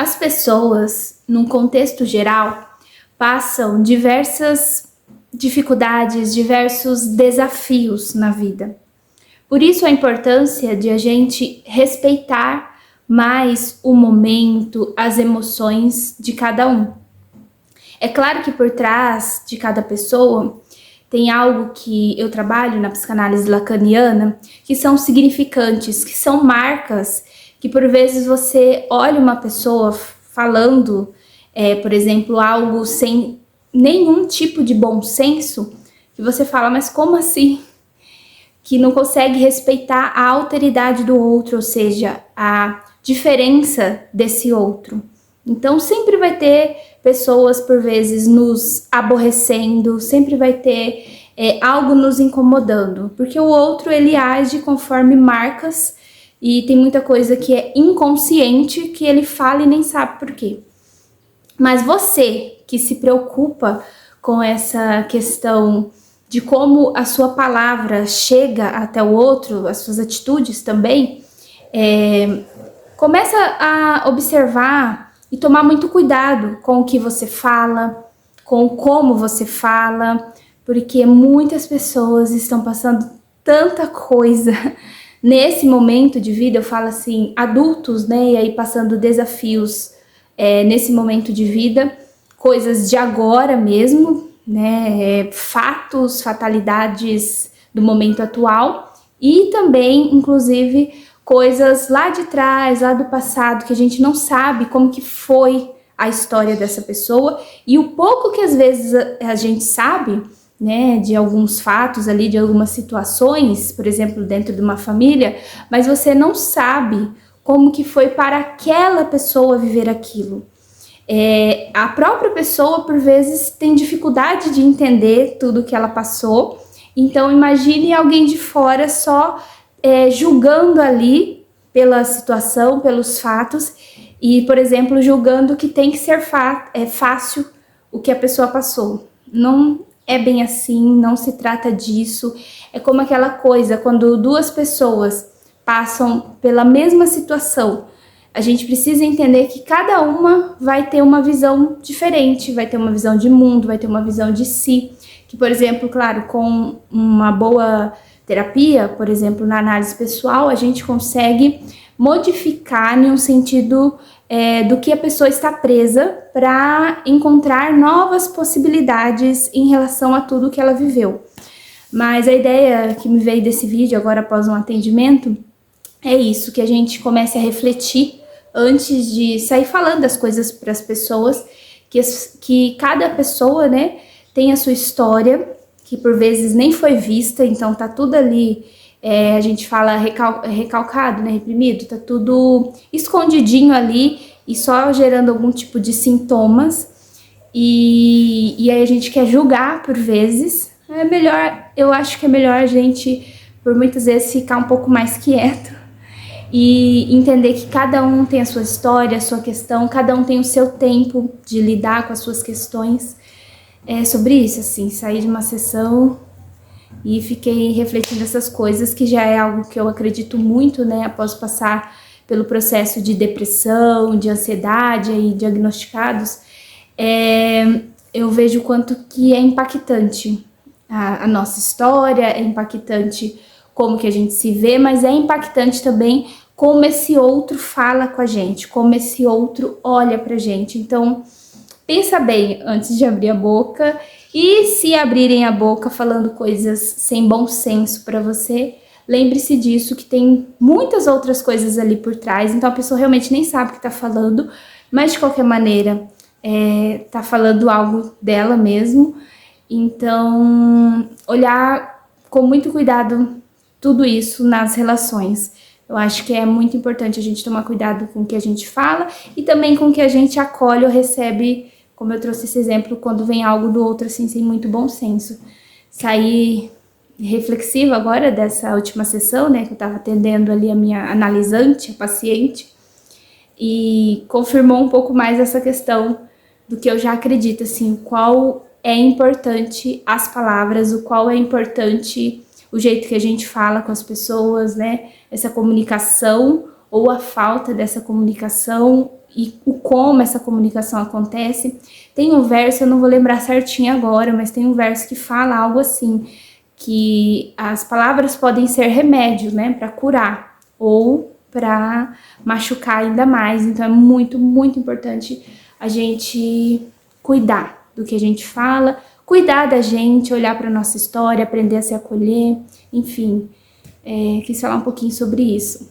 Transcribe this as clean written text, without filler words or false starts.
As pessoas, num contexto geral, passam diversas dificuldades, diversos desafios na vida. Por isso a importância de a gente respeitar mais o momento, as emoções de cada um. É claro que por trás de cada pessoa tem algo que eu trabalho na psicanálise lacaniana, que são significantes, que são marcas, que por vezes você olha uma pessoa falando, por exemplo, algo sem nenhum tipo de bom senso, que você fala, mas como assim? Que não consegue respeitar a alteridade do outro, ou seja, a diferença desse outro. Então sempre vai ter pessoas por vezes nos aborrecendo, sempre vai ter algo nos incomodando, porque o outro ele age conforme marcas e tem muita coisa que é inconsciente que ele fala e nem sabe por quê. Mas você que se preocupa com essa questão de como a sua palavra chega até o outro, as suas atitudes também, começa a observar e tomar muito cuidado com o que você fala, com como você fala, porque muitas pessoas estão passando tanta coisa nesse momento de vida, eu falo assim, adultos, né, e aí passando desafios nesse momento de vida, coisas de agora mesmo, né, fatos, fatalidades do momento atual e também, inclusive, coisas lá de trás, lá do passado, que a gente não sabe como que foi a história dessa pessoa e o pouco que às vezes a gente sabe, né, de alguns fatos ali, de algumas situações, por exemplo, dentro de uma família, mas você não sabe como que foi para aquela pessoa viver aquilo. A própria pessoa, por vezes, tem dificuldade de entender tudo que ela passou. Então, imagine alguém de fora só julgando ali pela situação, pelos fatos, e, por exemplo, julgando que tem que ser fácil o que a pessoa passou. Não é bem assim, não se trata disso. É como aquela coisa, quando duas pessoas passam pela mesma situação, a gente precisa entender que cada uma vai ter uma visão diferente, vai ter uma visão de mundo, vai ter uma visão de si. Que, por exemplo, claro, com uma boa terapia, por exemplo, na análise pessoal, a gente consegue modificar em um sentido do que a pessoa está presa para encontrar novas possibilidades em relação a tudo que ela viveu. Mas a ideia que me veio desse vídeo agora após um atendimento é isso, que a gente comece a refletir antes de sair falando as coisas para as pessoas, que cada pessoa, né, tem a sua história, que por vezes nem foi vista, então tá tudo ali, a gente fala recalcado, né, reprimido, tá tudo escondidinho ali e só gerando algum tipo de sintomas, e aí a gente quer julgar por vezes. É melhor, eu acho que é melhor a gente, por muitas vezes, ficar um pouco mais quieto e entender que cada um tem a sua história, a sua questão, cada um tem o seu tempo de lidar com as suas questões. É sobre isso, assim, saí de uma sessão e fiquei refletindo essas coisas, que já é algo que eu acredito muito, né, após passar pelo processo de depressão, de ansiedade aí diagnosticados, eu vejo o quanto que é impactante a nossa história, é impactante como que a gente se vê, mas é impactante também como esse outro fala com a gente, como esse outro olha pra gente. Então, pensa bem antes de abrir a boca, e se abrirem a boca falando coisas sem bom senso para você, lembre-se disso, que tem muitas outras coisas ali por trás, então a pessoa realmente nem sabe o que tá falando, mas de qualquer maneira, tá falando algo dela mesmo. Então, olhar com muito cuidado tudo isso nas relações. Eu acho que é muito importante a gente tomar cuidado com o que a gente fala e também com o que a gente acolhe ou recebe, como eu trouxe esse exemplo, quando vem algo do outro assim, sem muito bom senso. Saí reflexiva agora dessa última sessão, né, que eu estava atendendo ali a minha analisante, a paciente, e confirmou um pouco mais essa questão do que eu já acredito, assim, o qual é importante as palavras, o qual é importante o jeito que a gente fala com as pessoas, né? Essa comunicação ou a falta dessa comunicação e o como essa comunicação acontece. Tem um verso, eu não vou lembrar certinho agora, mas tem um verso que fala algo assim, que as palavras podem ser remédio, né, para curar ou para machucar ainda mais. Então é muito, muito importante a gente cuidar do que a gente fala, cuidar da gente, olhar para nossa história, aprender a se acolher, enfim, quis falar um pouquinho sobre isso.